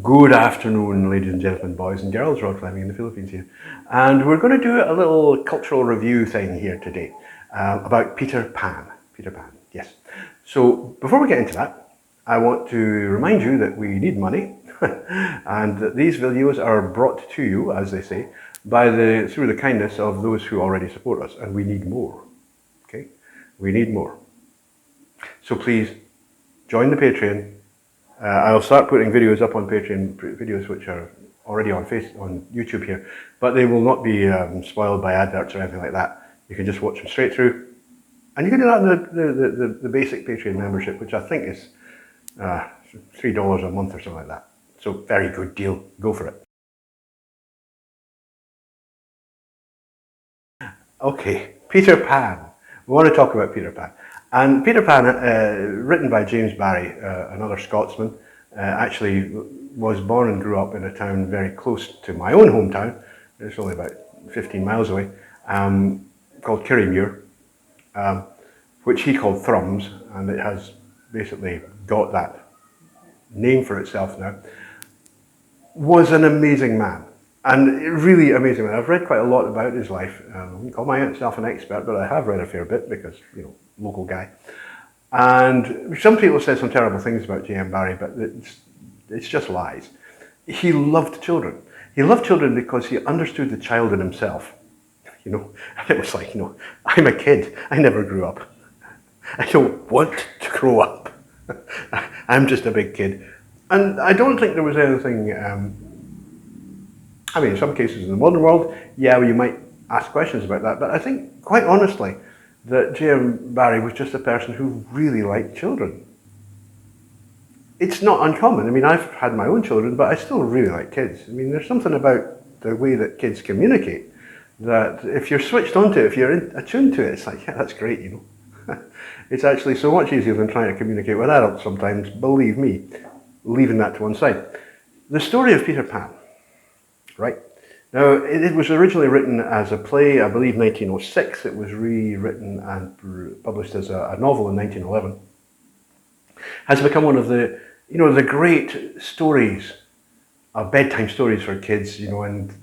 Good afternoon, ladies and gentlemen, boys and girls. Rod Fleming in the Philippines here. And we're going to do a little cultural review thing here today about Peter Pan. Peter Pan, yes. So before we get into that, I want to remind you that we need money and that these videos are brought to you, as they say, through the kindness of those who already support us, and we need more. Okay? We need more. So please join the Patreon. I'll start putting videos up on Patreon, videos which are already on YouTube here, but they will not be spoiled by adverts or anything like that. You can just watch them straight through, and you can do that in the basic Patreon membership, which I think is $3 a month or something like that. So very good deal. Go for it. Okay, Peter Pan. We want to talk about Peter Pan. And Peter Pan, written by James Barrie, another Scotsman, actually was born and grew up in a town very close to my own hometown. It's only about 15 miles away, called Kirriemuir, which he called Thrums, and it has basically got that name for itself now. Was an amazing man, and really amazing man. I've read quite a lot about his life. I wouldn't call myself an expert, but I have read a fair bit because, you know, local guy. And some people say some terrible things about J.M. Barrie, but it's just lies. He loved children. He loved children because he understood the child in himself. You know, and it was like, you know, I'm a kid. I never grew up. I don't want to grow up. I'm just a big kid. And I don't think there was anything, I mean, in some cases in the modern world, yeah, well, you might ask questions about that, but I think, quite honestly, that J.M. Barrie was just a person who really liked children. It's not uncommon. I mean, I've had my own children, but I still really like kids. I mean, there's something about the way that kids communicate that if you're switched onto it, if you're attuned to it, it's like, yeah, that's great, you know. It's actually so much easier than trying to communicate with adults sometimes, believe me, leaving that to one side. The story of Peter Pan, right? Now, it was originally written as a play, I believe 1906. It was rewritten and published as a novel in 1911. Has become one of the, you know, the great stories, bedtime stories for kids, you know, and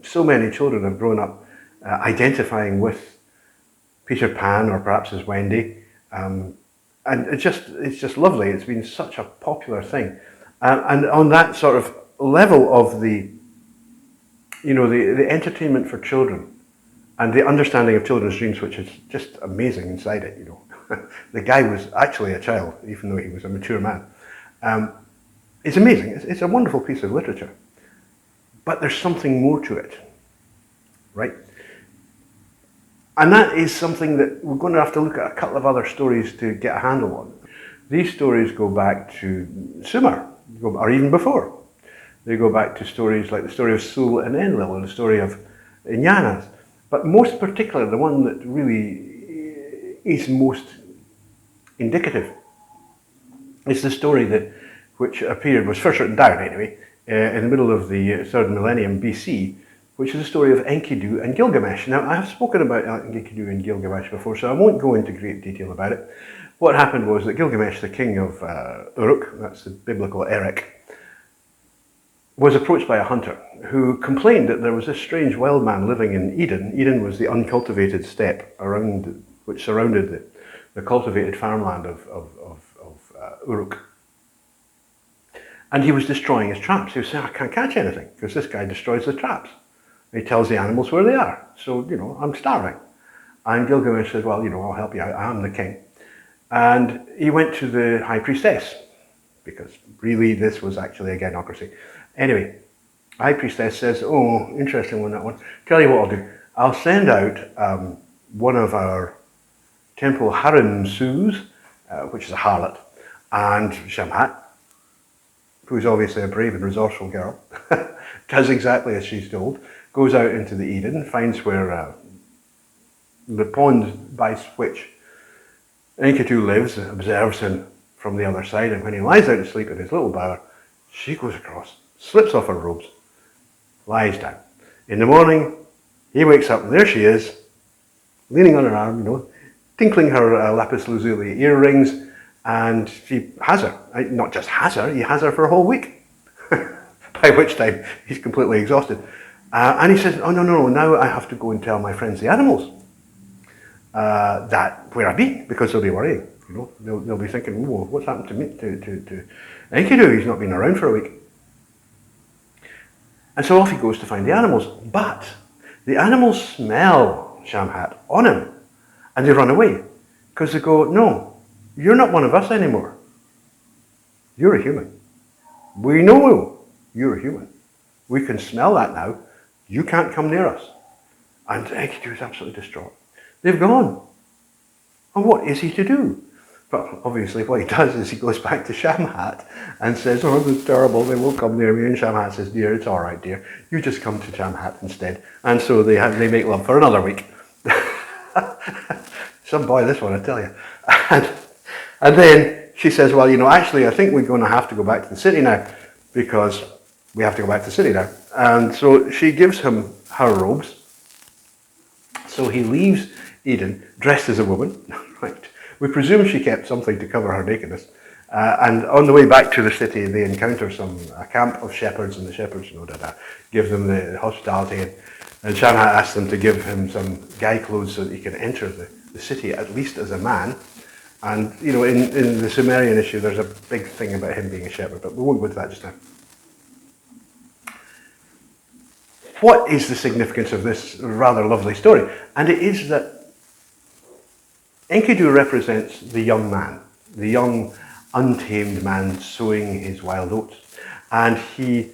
so many children have grown up identifying with Peter Pan, or perhaps as Wendy. And it's just lovely. It's been such a popular thing. And on that sort of level of the, you know, the entertainment for children and the understanding of children's dreams, which is just amazing inside it, you know. The guy was actually a child, even though he was a mature man. It's amazing. It's a wonderful piece of literature. But there's something more to it, right? And that is something that we're going to have to look at a couple of other stories to get a handle on. These stories go back to Sumer, or even before. They go back to stories like the story of Sul and Enlil, and the story of Inannas. But most particularly, the one that really is most indicative is the story which appeared, was first written down anyway, in the middle of the 3rd millennium BC, which is the story of Enkidu and Gilgamesh. Now, I have spoken about Enkidu and Gilgamesh before, so I won't go into great detail about it. What happened was that Gilgamesh, the king of Uruk, that's the biblical Erech, was approached by a hunter who complained that there was this strange wild man living in Eden. Eden was the uncultivated steppe which surrounded the cultivated farmland of Uruk. And he was destroying his traps. He was saying, I can't catch anything because this guy destroys the traps. He tells the animals where they are. So, you know, I'm starving. And Gilgamesh says, well, you know, I'll help you out. I'm the king. And he went to the high priestess, because really this was actually a gynocracy. Anyway, high priestess says, oh, interesting one, that one. Tell you what I'll do. I'll send out one of our temple harem sus, which is a harlot, and Shamhat, who's obviously a brave and resourceful girl, does exactly as she's told, goes out into the Eden, finds where the pond by which Enkidu lives, observes him from the other side, and when he lies down to sleep in his little bower, she goes across, slips off her robes, lies down. In the morning, he wakes up and there she is, leaning on her arm, you know, tinkling her lapis lazuli earrings, and he has her. Not just has her, he has her for a whole week. by which time he's completely exhausted. And he says, oh, no, now I have to go and tell my friends the animals that where I've been, because they'll be worrying. They'll be thinking, whoa, what's happened to me, to Enkidu? He's not been around for a week. And so off he goes to find the animals. But the animals smell Shamhat on him, and they run away, because they go, no, you're not one of us anymore. You're a human. We know you're a human. We can smell that now. You can't come near us. And Enkidu is absolutely distraught. They've gone. And what is he to do? But obviously what he does is he goes back to Shamhat and says, oh, this is terrible, they won't come near me. And Shamhat says, dear, it's all right, dear. You just come to Shamhat instead. And so they make love for another week. Some boy, this one, I tell you. And then she says, well, actually, I think we're going to have to go back to the city now, because we have to go back to the city now. And so she gives him her robes. So he leaves Eden dressed as a woman, right? We presume she kept something to cover her nakedness. And on the way back to the city, they encounter a camp of shepherds, and the shepherds, give them the hospitality. And Shamhat asks them to give him some guy clothes so that he can enter the city, at least as a man. And, in the Sumerian issue, there's a big thing about him being a shepherd, but we won't go into that just now. What is the significance of this rather lovely story? And it is that Enkidu represents the young man, the young, untamed man sowing his wild oats. And he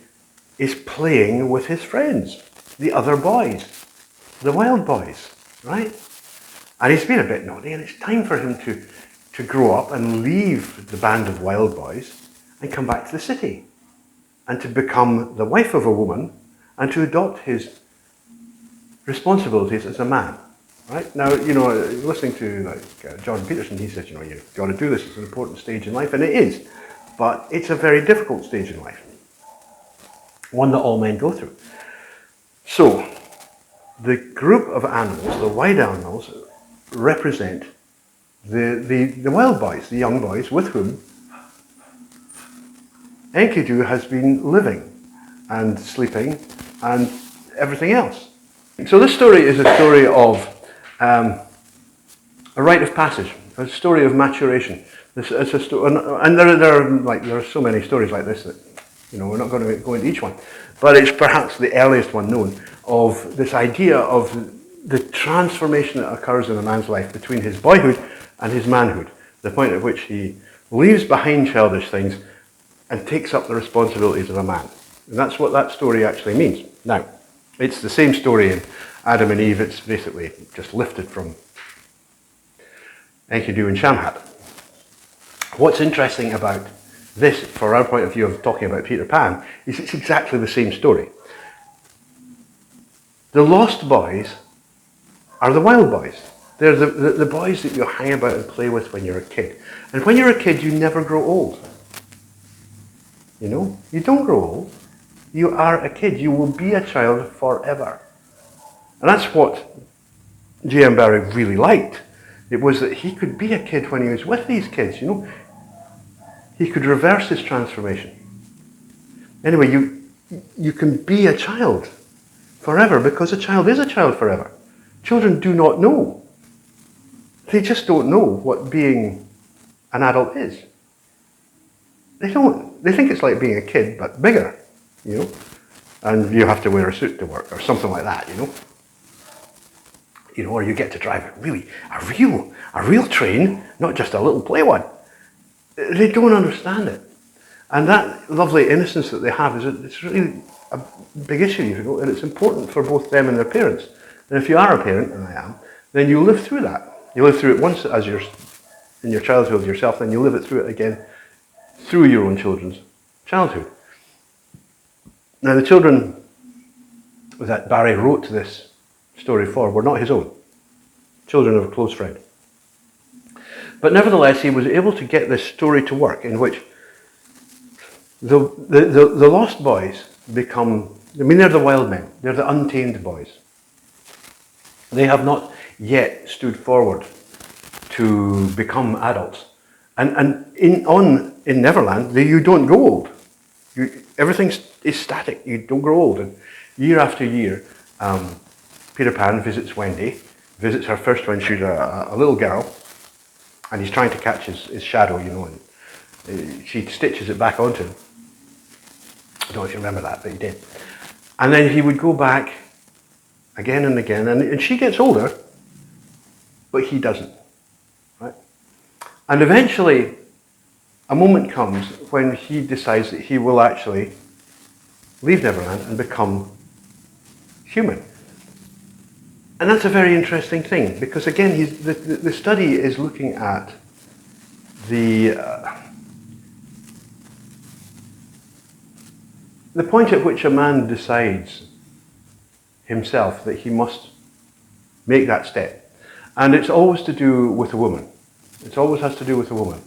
is playing with his friends, the other boys, the wild boys, right? And he's been a bit naughty, and it's time for him to grow up and leave the band of wild boys and come back to the city and to become the wife of a woman and to adopt his responsibilities as a man. Right? Now, listening to John Peterson, he says, you've got to do this, it's an important stage in life, and it is, but it's a very difficult stage in life, one that all men go through. So, the group of animals, the wild animals, represent the wild boys, the young boys with whom Enkidu has been living and sleeping and everything else. So this story is a story of a rite of passage, a story of maturation. It's a and there are so many stories like this that we're not going to go into each one, but it's perhaps the earliest one known of this idea of the transformation that occurs in a man's life between his boyhood and his manhood, the point at which he leaves behind childish things and takes up the responsibilities of a man. And that's what that story actually means. Now, it's the same story in Adam and Eve. It's basically just lifted from Enkidu and Shamhat. What's interesting about this, from our point of view of talking about Peter Pan, is it's exactly the same story. The lost boys are the wild boys. They're the boys that you hang about and play with when you're a kid. And when you're a kid, you never grow old. You don't grow old. You are a kid. You will be a child forever. And that's what J.M. Barrie really liked. It was that he could be a kid when he was with these kids, He could reverse his transformation. Anyway, you can be a child forever, because a child is a child forever. Children do not know. They just don't know what being an adult is. They don't. They think it's like being a kid, but bigger, and you have to wear a suit to work or something like that, or you get to drive a real train, not just a little play one. They don't understand it. And that lovely innocence that they have it's really a big issue, and it's important for both them and their parents. And if you are a parent, and I am, then you live through that. You live through it once as in your childhood yourself, then you live it through it again through your own children's childhood. Now, the children that Barrie wrote this story for were not his own. Children of a close friend. But nevertheless, he was able to get this story to work, in which the lost boys become, they're the wild men. They're the untamed boys. They have not yet stood forward to become adults. And in Neverland, you don't grow old. Everything is static. You don't grow old. And year after year, Peter Pan visits Wendy, visits her first when she's a little girl, and he's trying to catch his shadow, you know, and she stitches it back onto him. I don't know if you remember that, but he did. And then he would go back again and again, and she gets older, but he doesn't, right? And eventually, a moment comes when he decides that he will actually leave Neverland and become human. And that's a very interesting thing, because again, the study is looking at the point at which a man decides himself that he must make that step. And it's always to do with a woman. It always has to do with a woman.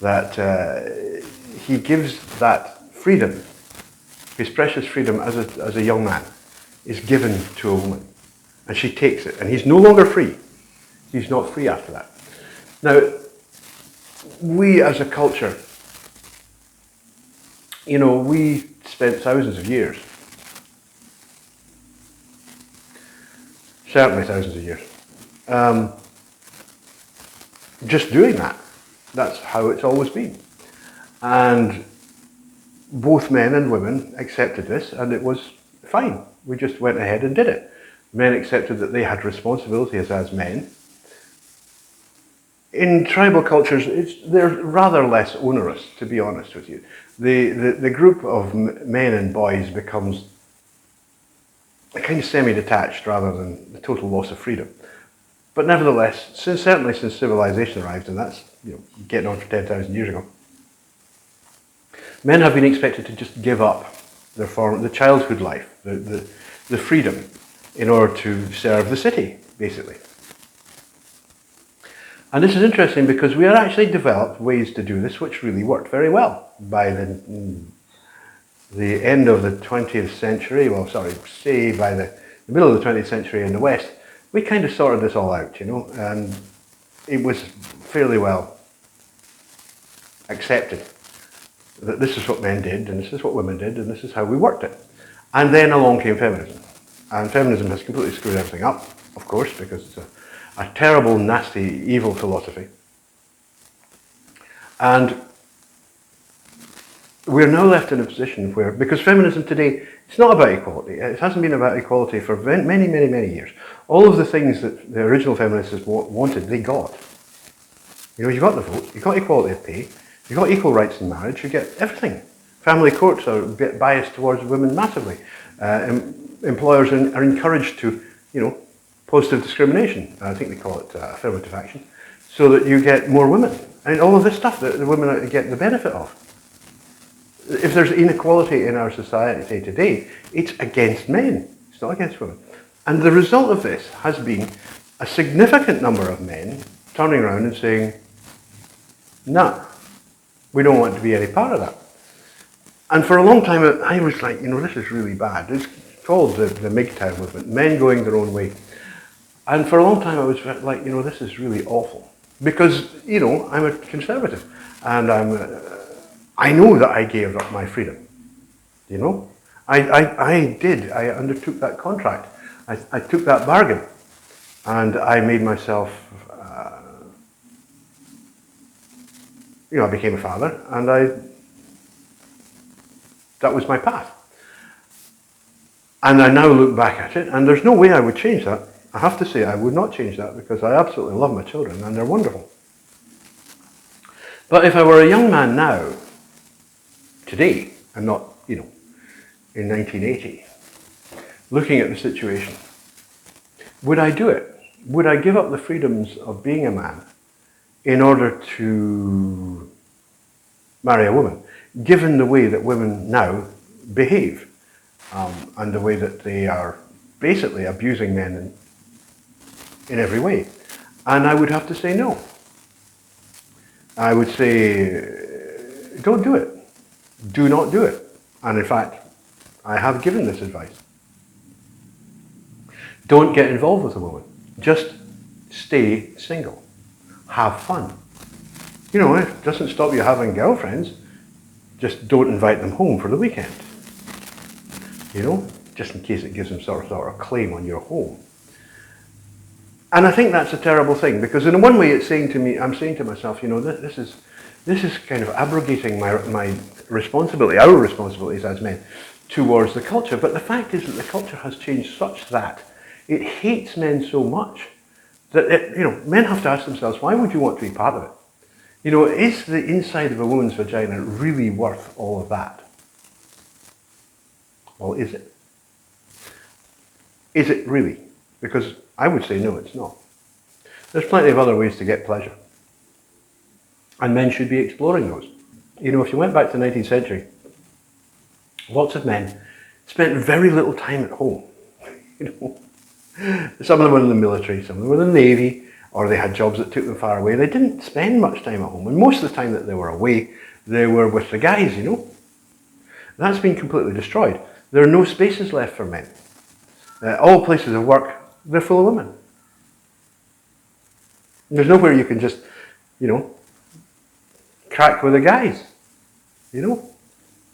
That he gives that freedom, his precious freedom as a young man, is given to a woman. And she takes it. And he's no longer free. He's not free after that. Now, we as a culture, you know, we spent thousands of years, certainly thousands of years, just doing that. That's how it's always been. And both men and women accepted this, and it was fine. We just went ahead and did it. Men accepted that they had responsibilities as men. In tribal cultures, they're rather less onerous, to be honest with you. The group of men and boys becomes a kind of semi-detached rather than the total loss of freedom. But nevertheless, certainly since civilization arrived, and that's getting on for 10,000 years ago, men have been expected to just give up the childhood life, the freedom, in order to serve the city, basically. And this is interesting because we had actually developed ways to do this which really worked very well by the end of the 20th century, say by the middle of the 20th century in the West. We kind of sorted this all out, and it was fairly well accepted that this is what men did, and this is what women did, and this is how we worked it. And then along came feminism. And feminism has completely screwed everything up, of course, because it's a terrible, nasty, evil philosophy. And we're now left in a position where, because feminism today, it's not about equality. It hasn't been about equality for many, many, many years. All of the things that the original feminists wanted, they got. You got the vote, you got equality of pay, you got equal rights in marriage, you get everything. Family courts are biased towards women massively. Employers are encouraged to, positive discrimination. I think they call it affirmative action, so that you get more women. And all of this stuff that the women get the benefit of. If there's inequality in our society today, it's against men. It's not against women. And the result of this has been a significant number of men turning around and saying, no, we don't want to be any part of that. And for a long time, I was like, this is really bad. It's called the MGTOW movement, men going their own way. And for a long time, I was like, this is really awful. Because, I'm a conservative. And I know that I gave up my freedom. I did. I undertook that contract. I took that bargain. And I made myself, I became a father, and that was my path. And I now look back at it, and there's no way I would change that. I have to say I would not change that, because I absolutely love my children, and they're wonderful. But if I were a young man now, today, and not, in 1980, looking at the situation, would I do it? Would I give up the freedoms of being a man in order to marry a woman, given the way that women now behave, and the way that they are basically abusing men in every way? And I would have to say no. I would say, don't do it. Do not do it. And in fact, I have given this advice. Don't get involved with a woman. Just stay single. Have fun. It doesn't stop you having girlfriends. Just don't invite them home for the weekend. You know, just in case it gives them sort of claim on your home. And I think that's a terrible thing, because in one way it's saying to me, I'm saying to myself, you know, this is kind of abrogating my responsibility, our responsibilities as men, towards the culture. But the fact is that the culture has changed such that it hates men so much that, men have to ask themselves, why would you want to be part of it? You know, is the inside of a woman's vagina really worth all of that? Well, is it? Is it really? Because I would say no, it's not. There's plenty of other ways to get pleasure. And men should be exploring those. You know, if you went back to the 19th century, lots of men spent very little time at home. You know, some of them were in the military, some of them were in the Navy, or they had jobs that took them far away. They didn't spend much time at home. And most of the time that they were away, they were with the guys, you know. That's been completely destroyed. There are no spaces left for men. All places of work, they're full of women. There's nowhere you can just, crack with the guys. You know,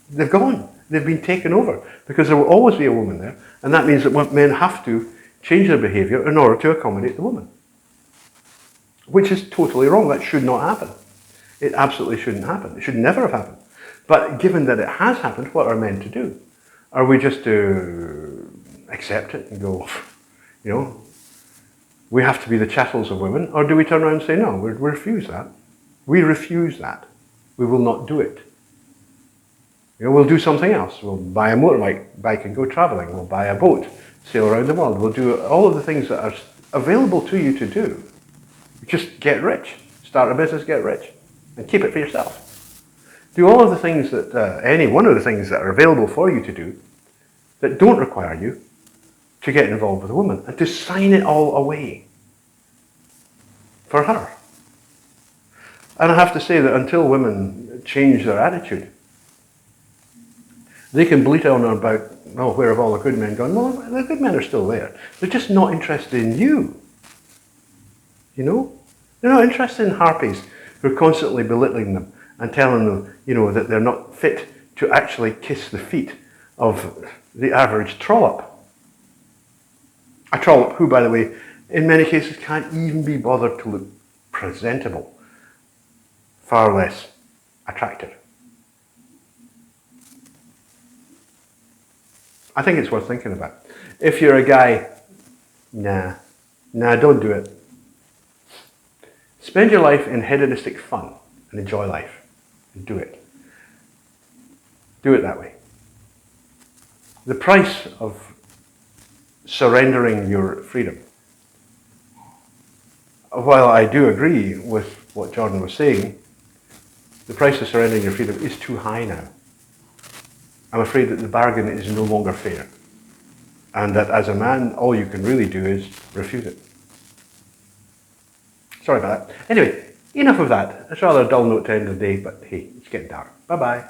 they've gone. They've been taken over because there will always be a woman there, and that means that men have to change their behaviour in order to accommodate the woman, which is totally wrong. That should not happen. It absolutely shouldn't happen. It should never have happened. But given that it has happened, what are men to do? Are we just to accept it and go, we have to be the chattels of women, or do we turn around and say, no, we refuse that. We refuse that. We will not do it. We'll do something else. We'll buy a motorbike and go travelling. We'll buy a boat, sail around the world. We'll do all of the things that are available to you to do. Just get rich. Start a business, get rich. And keep it for yourself. Do all of the things that, any one of the things that are available for you to do that don't require you to get involved with a woman and to sign it all away for her. And I have to say that until women change their attitude, they can bleat on about, where have all the good men gone? Well, the good men are still there. They're just not interested in you. You know? They're not interested in harpies who are constantly belittling them and telling them, that they're not fit to actually kiss the feet of the average trollop. A trollop who, by the way, in many cases can't even be bothered to look presentable, far less attractive. I think it's worth thinking about. If you're a guy, nah, don't do it. Spend your life in hedonistic fun and enjoy life. And do it. Do it that way. The price of surrendering your freedom, while I do agree with what Jordan was saying, the price of surrendering your freedom is too high now. I'm afraid that the bargain is no longer fair. And that as a man, all you can really do is refuse it. Sorry about that. Anyway, enough of that. It's rather a dull note to end the day, but hey, it's getting dark. Bye-bye.